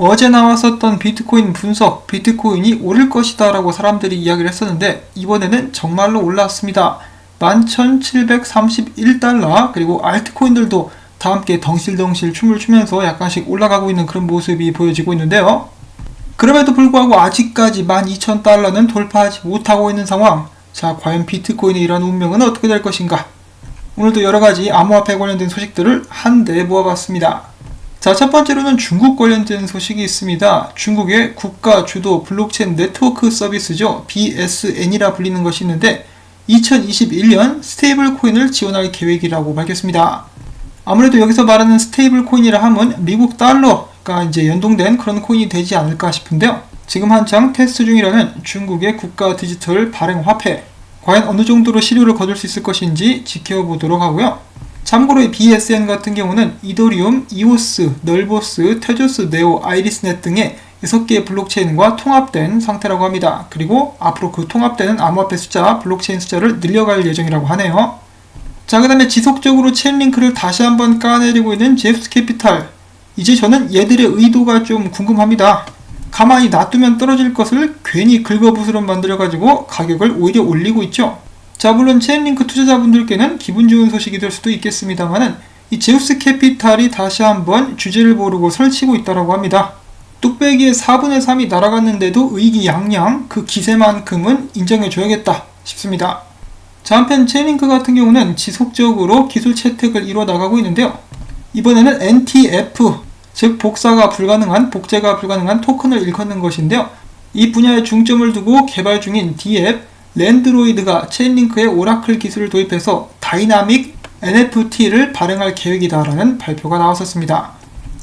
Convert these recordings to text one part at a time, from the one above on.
어제 나왔었던 비트코인 분석, 비트코인이 오를 것이다 라고 사람들이 이야기를 했었는데 이번에는 정말로 올랐습니다. 11,731달러, 그리고 알트코인들도 다 함께 덩실덩실 춤을 추면서 약간씩 올라가고 있는 그런 모습이 보여지고 있는데요. 그럼에도 불구하고 아직까지 12,000달러는 돌파하지 못하고 있는 상황. 자, 과연 비트코인의 이러한 운명은 어떻게 될 것인가? 오늘도 여러가지 암호화폐 관련된 소식들을 한데 모아봤습니다. 자, 첫 번째로는 중국 관련된 소식이 있습니다. 중국의 국가 주도 블록체인 네트워크 서비스죠. BSN이라 불리는 것이 있는데 2021년 스테이블 코인을 지원할 계획이라고 밝혔습니다. 아무래도 여기서 말하는 스테이블 코인이라 하면 미국 달러가 이제 연동된 그런 코인이 되지 않을까 싶은데요. 지금 한창 테스트 중이라는 중국의 국가 디지털 발행 화폐, 과연 어느 정도로 실효를 거둘 수 있을 것인지 지켜보도록 하고요. 참고로 이 BSN 같은 경우는 이더리움, 이오스, 널보스, 테조스, 네오, 아이리스넷 등의 6개의 블록체인과 통합된 상태라고 합니다. 그리고 앞으로 그 통합되는 암호화폐 숫자, 블록체인 숫자를 늘려갈 예정이라고 하네요. 자, 그 다음에 지속적으로 체인링크를 다시 한번 까내리고 있는 제우스 캐피탈. 이제 저는 얘들의 의도가 좀 궁금합니다. 가만히 놔두면 떨어질 것을 괜히 긁어부스럼 만들어가지고 가격을 오히려 올리고 있죠. 자, 물론 체인링크 투자자분들께는 기분 좋은 소식이 될 수도 있겠습니다만은 이 제우스 캐피탈이 다시 한번 주제를 모르고 설치고 있다고 합니다. 뚝배기의 4분의 3이 날아갔는데도 의기양양, 그 기세만큼은 인정해줘야겠다 싶습니다. 자, 한편 체인링크 같은 경우는 지속적으로 기술 채택을 이루어 나가고 있는데요. 이번에는 NTF, 즉 복제가 불가능한 토큰을 일컫는 것인데요. 이 분야에 중점을 두고 개발 중인 D앱, 랜드로이드가 체인링크에 오라클 기술을 도입해서 다이나믹 NFT를 발행할 계획이다라는 발표가 나왔었습니다.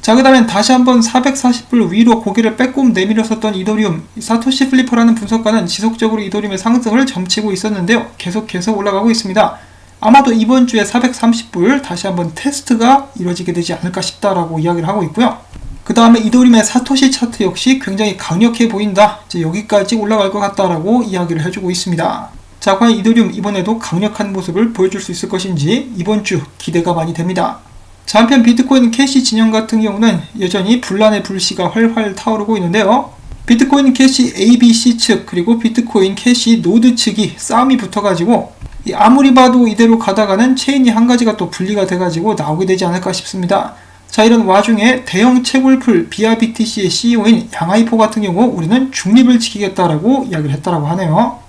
자, 그 다음엔 다시 한번 440불 위로 고개를 빼꼼 내밀었었던 이더리움, 사토시 플리퍼라는 분석가는 지속적으로 이더리움의 상승을 점치고 있었는데요. 계속해서 올라가고 있습니다. 아마도 이번 주에 430불 다시 한번 테스트가 이루어지게 되지 않을까 싶다라고 이야기를 하고 있고요. 그 다음에 이더리움의 사토시 차트 역시 굉장히 강력해 보인다. 이제 여기까지 올라갈 것 같다라고 이야기를 해주고 있습니다. 자, 과연 이더리움 이번에도 강력한 모습을 보여줄 수 있을 것인지 이번 주 기대가 많이 됩니다. 자, 한편 비트코인 캐시 진영 같은 경우는 여전히 분란의 불씨가 활활 타오르고 있는데요. 비트코인 캐시 ABC 측 그리고 비트코인 캐시 노드 측이 싸움이 붙어가지고 아무리 봐도 이대로 가다가는 체인이 한 가지가 또 분리가 돼가지고 나오게 되지 않을까 싶습니다. 자, 이런 와중에 대형 채굴풀 BRBTC의 CEO인 양아이포 같은 경우 우리는 중립을 지키겠다라고 이야기를 했다라고 하네요.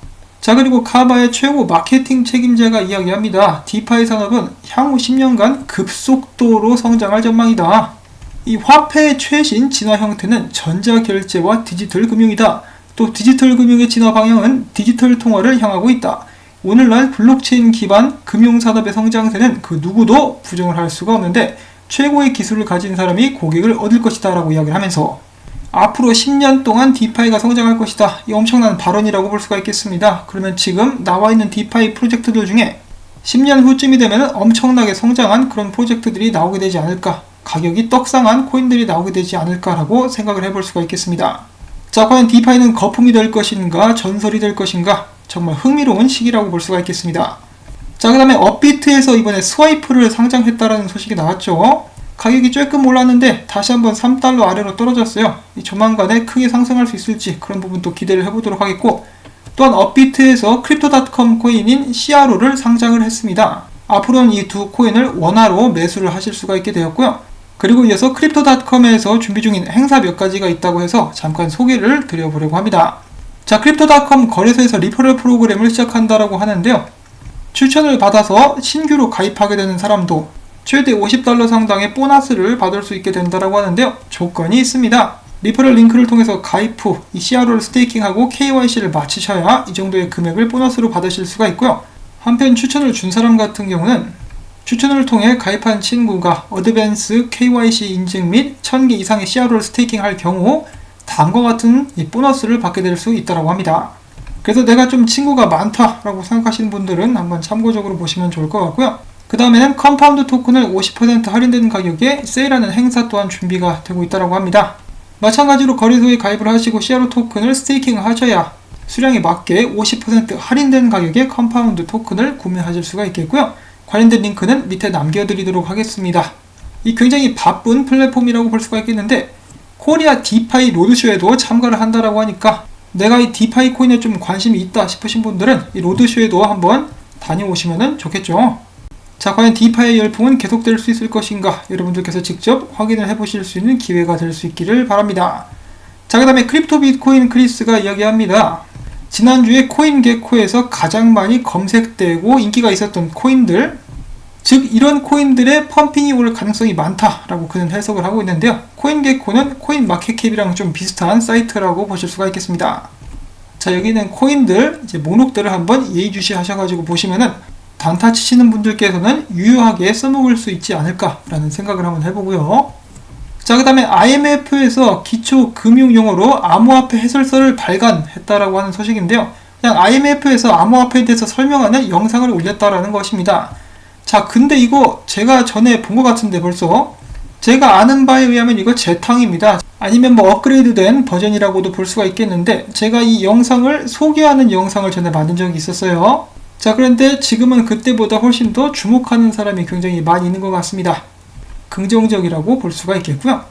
자, 그리고 카바의 최고 마케팅 책임자가 이야기합니다. 디파이 산업은 향후 10년간 급속도로 성장할 전망이다. 이 화폐의 최신 진화 형태는 전자결제와 디지털 금융이다. 또 디지털 금융의 진화 방향은 디지털 통화를 향하고 있다. 오늘날 블록체인 기반 금융산업의 성장세는 그 누구도 부정을 할 수가 없는데 최고의 기술을 가진 사람이 고객을 얻을 것이다 라고 이야기를 하면서 앞으로 10년 동안 디파이가 성장할 것이다. 이 엄청난 발언이라고 볼 수가 있겠습니다. 그러면 지금 나와 있는 디파이 프로젝트들 중에 10년 후쯤이 되면 엄청나게 성장한 그런 프로젝트들이 나오게 되지 않을까, 가격이 떡상한 코인들이 나오게 되지 않을까라고 생각을 해볼 수가 있겠습니다. 자, 과연 디파이는 거품이 될 것인가 전설이 될 것인가, 정말 흥미로운 시기라고 볼 수가 있겠습니다. 자, 그 다음에 업비트에서 이번에 스와이프를 상장했다라는 소식이 나왔죠. 가격이 조금 올랐는데 다시 한번 3달러 아래로 떨어졌어요. 조만간에 크게 상승할 수 있을지 그런 부분도 기대를 해보도록 하겠고, 또한 업비트에서 크립토닷컴 코인인 CRO를 상장을 했습니다. 앞으로는 이 두 코인을 원화로 매수를 하실 수가 있게 되었고요. 그리고 이어서 크립토닷컴에서 준비 중인 행사 몇 가지가 있다고 해서 잠깐 소개를 드려보려고 합니다. 자, 크립토닷컴 거래소에서 리퍼럴 프로그램을 시작한다라고 하는데요. 추천을 받아서 신규로 가입하게 되는 사람도 최대 50달러 상당의 보너스를 받을 수 있게 된다라고 하는데요. 조건이 있습니다. 리퍼럴 링크를 통해서 가입 후 이 CRO를 스테이킹하고 KYC를 마치셔야 이 정도의 금액을 보너스로 받으실 수가 있고요. 한편 추천을 준 사람 같은 경우는 추천을 통해 가입한 친구가 어드밴스 KYC 인증 및 1000개 이상의 CRO를 스테이킹할 경우 다음과 같은 이 보너스를 받게 될 수 있다고 합니다. 그래서 내가 좀 친구가 많다라고 생각하시는 분들은 한번 참고적으로 보시면 좋을 것 같고요. 그 다음에는 컴파운드 토큰을 50% 할인된 가격에 세일하는 행사 또한 준비가 되고 있다고 합니다. 마찬가지로 거래소에 가입을 하시고 CRO 토큰을 스테이킹 하셔야 수량에 맞게 50% 할인된 가격에 컴파운드 토큰을 구매하실 수가 있겠고요. 관련된 링크는 밑에 남겨드리도록 하겠습니다. 이 굉장히 바쁜 플랫폼이라고 볼 수가 있겠는데 코리아 디파이 로드쇼에도 참가를 한다라고 하니까 내가 이 디파이 코인에 좀 관심이 있다 싶으신 분들은 이 로드쇼에도 한번 다녀오시면 좋겠죠. 자, 과연 디파이의 열풍은 계속될 수 있을 것인가? 여러분들께서 직접 확인을 해보실 수 있는 기회가 될 수 있기를 바랍니다. 자, 그 다음에 크립토 비트코인 크리스가 이야기합니다. 지난주에 코인게코에서 가장 많이 검색되고 인기가 있었던 코인들, 즉 이런 코인들의 펌핑이 올 가능성이 많다라고 그는 해석을 하고 있는데요. 코인게코는 코인마켓캡이랑 좀 비슷한 사이트라고 보실 수가 있겠습니다. 자, 여기는 코인들, 이제 목록들을 한번 예의주시하셔가지고 보시면은 단타 치시는 분들께서는 유효하게 써먹을 수 있지 않을까라는 생각을 한번 해보고요. 자, 그 다음에 IMF에서 기초금융용어로 암호화폐 해설서를 발간했다라고 하는 소식인데요. 그냥 IMF에서 암호화폐에 대해서 설명하는 영상을 올렸다라는 것입니다. 자, 근데 이거 제가 전에 본 것 같은데 벌써 제가 아는 바에 의하면 이거 재탕입니다. 아니면 뭐 업그레이드된 버전이라고도 볼 수가 있겠는데 제가 이 영상을 소개하는 영상을 전에 만든 적이 있었어요. 자, 그런데 지금은 그때보다 훨씬 더 주목하는 사람이 굉장히 많이 있는 것 같습니다. 긍정적이라고 볼 수가 있겠고요.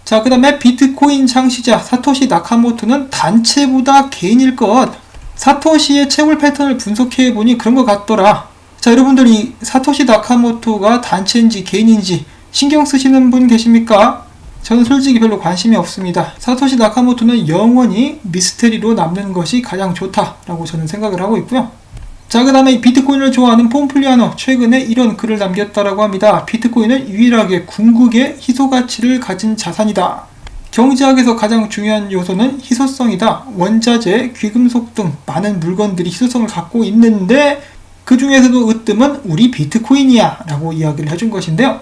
자, 그 다음에 비트코인 창시자 사토시 나카모토는 단체보다 개인일 것. 사토시의 채굴 패턴을 분석해보니 그런 것 같더라. 자, 여러분들이 사토시 나카모토가 단체인지 개인인지 신경 쓰시는 분 계십니까? 저는 솔직히 별로 관심이 없습니다. 사토시 나카모토는 영원히 미스테리로 남는 것이 가장 좋다라고 저는 생각을 하고 있고요. 자, 그 다음에 비트코인을 좋아하는 폼플리아노 최근에 이런 글을 남겼다라고 합니다. 비트코인은 유일하게 궁극의 희소가치를 가진 자산이다. 경제학에서 가장 중요한 요소는 희소성이다. 원자재, 귀금속 등 많은 물건들이 희소성을 갖고 있는데 그 중에서도 으뜸은 우리 비트코인이야 라고 이야기를 해준 것인데요.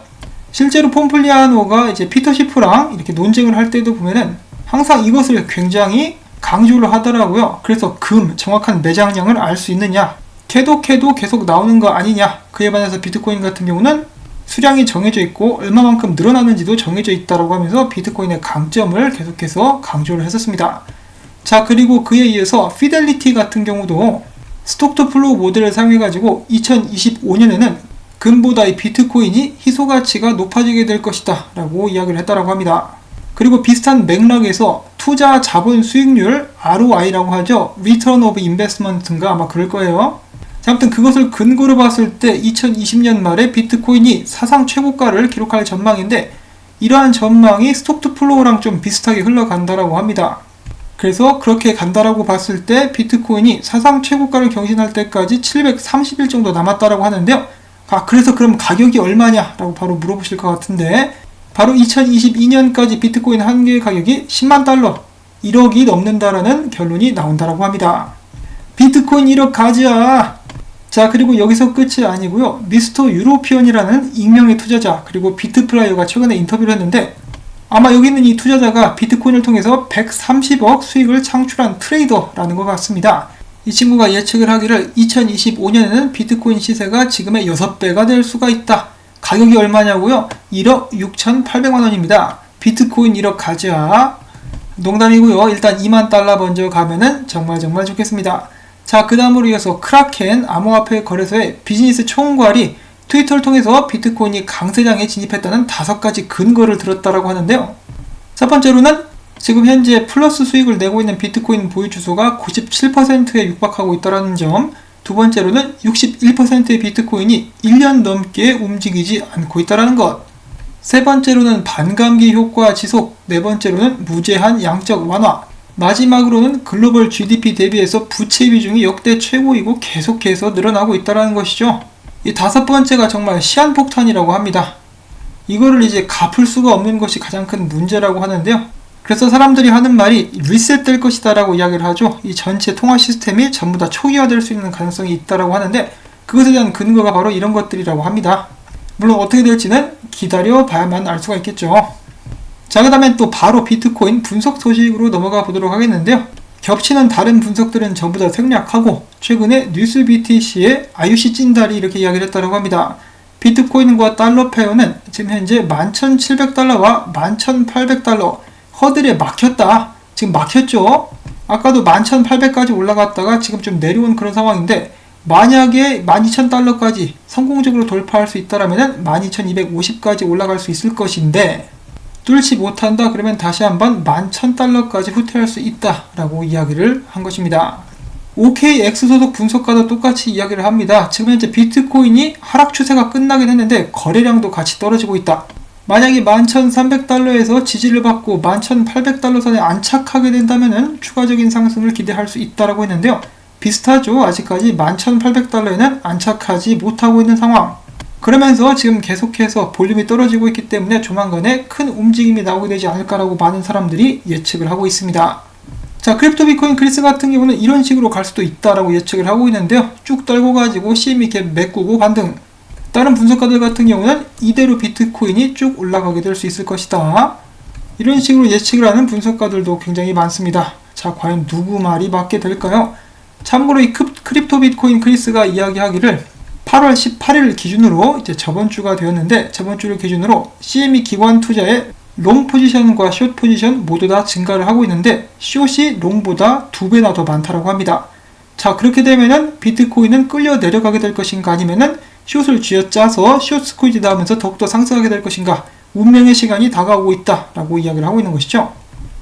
실제로 폼플리아노가 이제 피터 시프랑 이렇게 논쟁을 할 때도 보면은 항상 이것을 굉장히 강조를 하더라고요. 그래서 정확한 매장량을 알 수 있느냐, 캐도 계속 나오는 거 아니냐. 그에 반해서 비트코인 같은 경우는 수량이 정해져 있고 얼마만큼 늘어나는지도 정해져 있다고 하면서 비트코인의 강점을 계속해서 강조를 했었습니다. 자, 그리고 그에 이어서 피델리티 같은 경우도 스톡 투 플로우 모델을 사용해가지고 2025년에는 금보다 이 비트코인이 희소가치가 높아지게 될 것이다 라고 이야기를 했다고 합니다. 그리고 비슷한 맥락에서 투자 자본 수익률 ROI라고 하죠. Return of Investment인가 아마 그럴 거예요. 자, 아무튼 그것을 근거로 봤을 때 2020년 말에 비트코인이 사상 최고가를 기록할 전망인데 이러한 전망이 스톡 투 플로우랑 좀 비슷하게 흘러간다라고 합니다. 그래서 그렇게 간다라고 봤을 때 비트코인이 사상 최고가를 경신할 때까지 730일 정도 남았다라고 하는데요. 그래서 그럼 가격이 얼마냐 라고 바로 물어보실 것 같은데 바로 2022년까지 비트코인 한 개의 가격이 10만 달러 1억이 넘는다라는 결론이 나온다라고 합니다. 비트코인 1억 가자. 자, 그리고 여기서 끝이 아니고요. 미스터 유로피언이라는 익명의 투자자 그리고 비트플라이어가 최근에 인터뷰를 했는데 아마 여기 있는 이 투자자가 비트코인을 통해서 130억 수익을 창출한 트레이더라는 것 같습니다. 이 친구가 예측을 하기를 2025년에는 비트코인 시세가 지금의 6배가 될 수가 있다. 가격이 얼마냐고요? 1억 6,800만 원입니다. 비트코인 1억 가자. 농담이고요. 일단 2만 달러 먼저 가면은 정말 좋겠습니다. 자, 그 다음으로 이어서 크라켄 암호화폐 거래소의 비즈니스 총괄이 트위터를 통해서 비트코인이 강세장에 진입했다는 5가지 근거를 들었다라고 하는데요. 첫 번째로는 지금 현재 플러스 수익을 내고 있는 비트코인 보유 주소가 97%에 육박하고 있다는 점. 두 번째로는 61%의 비트코인이 1년 넘게 움직이지 않고 있다는 것. 세 번째로는 반감기 효과 지속. 네 번째로는 무제한 양적 완화. 마지막으로는 글로벌 GDP 대비해서 부채 비중이 역대 최고이고 계속해서 늘어나고 있다는 것이죠. 이 5번째가 정말 시한폭탄이라고 합니다. 이거를 이제 갚을 수가 없는 것이 가장 큰 문제라고 하는데요. 그래서 사람들이 하는 말이 리셋될 것이다 라고 이야기를 하죠. 이 전체 통화 시스템이 전부 다 초기화될 수 있는 가능성이 있다고 하는데 그것에 대한 근거가 바로 이런 것들이라고 합니다. 물론 어떻게 될지는 기다려 봐야만 알 수가 있겠죠. 자, 그 다음에 또 바로 비트코인 분석 소식으로 넘어가 보도록 하겠는데요. 겹치는 다른 분석들은 전부 다 생략하고 최근에 뉴스 BTC의 IUC 찐달이 이렇게 이야기를 했다고 합니다. 비트코인과 달러 페어는 지금 현재 11,700달러와 11,800달러 허들에 막혔다. 지금 막혔죠. 아까도 11,800까지 올라갔다가 지금 좀 내려온 그런 상황인데 만약에 12,000달러까지 성공적으로 돌파할 수 있다면 12,250까지 올라갈 수 있을 것인데 뚫지 못한다 그러면 다시 한번 11,000달러까지 후퇴할 수 있다라고 이야기를 한 것입니다. OKX 소속 분석가도 똑같이 이야기를 합니다. 지금 현재 비트코인이 하락 추세가 끝나긴 했는데 거래량도 같이 떨어지고 있다. 만약에 11,300달러에서 지지를 받고 11,800달러 선에 안착하게 된다면 추가적인 상승을 기대할 수 있다라고 했는데요. 비슷하죠. 아직까지 11,800달러에는 안착하지 못하고 있는 상황. 그러면서 지금 계속해서 볼륨이 떨어지고 있기 때문에 조만간에 큰 움직임이 나오게 되지 않을까라고 많은 사람들이 예측을 하고 있습니다. 자, 크립토 비트코인 크리스 같은 경우는 이런 식으로 갈 수도 있다라고 예측을 하고 있는데요. 쭉 떨고 가지고 CME 갭 메꾸고 반등. 다른 분석가들 같은 경우는 이대로 비트코인이 쭉 올라가게 될 수 있을 것이다. 이런 식으로 예측을 하는 분석가들도 굉장히 많습니다. 자, 과연 누구 말이 맞게 될까요? 참고로 이 크립토 비트코인 크리스가 이야기하기를 8월 18일 기준으로 이제 저번 주가 되었는데 저번 주를 기준으로 CME 기관 투자의 롱 포지션과 숏 포지션 모두 다 증가를 하고 있는데 숏이 롱보다 2배나 더 많다라고 합니다. 자, 그렇게 되면은 비트코인은 끌려 내려가게 될 것인가 아니면은 숏을 쥐어짜서 숏 스퀴즈 하면서 더욱더 상승하게 될 것인가 운명의 시간이 다가오고 있다라고 이야기를 하고 있는 것이죠.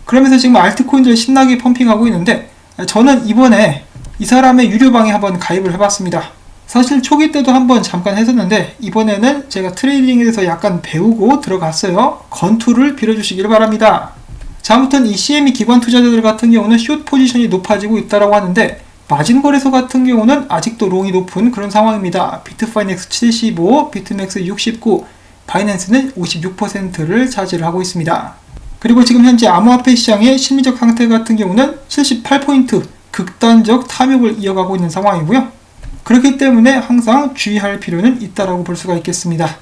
그러면서 지금 알트코인들 신나게 펌핑하고 있는데 저는 이번에 이 사람의 유료방에 한번 가입을 해봤습니다. 사실 초기 때도 한번 잠깐 했었는데 이번에는 제가 트레이딩에 대해서 약간 배우고 들어갔어요. 건투를 빌어주시길 바랍니다. 자, 아무튼 이 CME 기관 투자자들 같은 경우는 숏 포지션이 높아지고 있다라고 하는데 마진 거래소 같은 경우는 아직도 롱이 높은 그런 상황입니다. 비트파이넥스 75, 비트맥스 69, 바이낸스는 56%를 차지를 하고 있습니다. 그리고 지금 현재 암호화폐 시장의 심리적 상태 같은 경우는 78포인트 극단적 탐욕을 이어가고 있는 상황이고요. 그렇기 때문에 항상 주의할 필요는 있다라고 볼 수가 있겠습니다.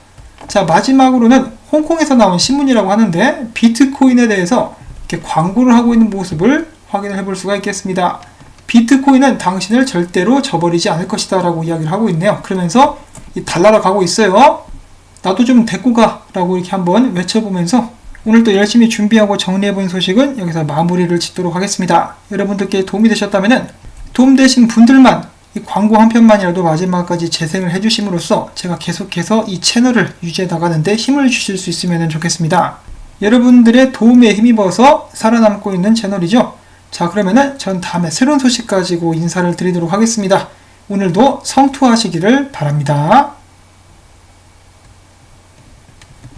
자, 마지막으로는 홍콩에서 나온 신문이라고 하는데 비트코인에 대해서 이렇게 광고를 하고 있는 모습을 확인을 해볼 수가 있겠습니다. 비트코인은 당신을 절대로 저버리지 않을 것이다 라고 이야기를 하고 있네요. 그러면서 달나라 가고 있어요. 나도 좀 데리고 가 라고 이렇게 한번 외쳐보면서 오늘 또 열심히 준비하고 정리해본 소식은 여기서 마무리를 짓도록 하겠습니다. 여러분들께 도움이 되셨다면 도움되신 분들만 이 광고 한 편만이라도 마지막까지 재생을 해주심으로써 제가 계속해서 이 채널을 유지해 나가는데 힘을 주실 수 있으면 좋겠습니다. 여러분들의 도움에 힘입어서 살아남고 있는 채널이죠. 자, 그러면은 전 다음에 새로운 소식 가지고 인사를 드리도록 하겠습니다. 오늘도 성투하시기를 바랍니다.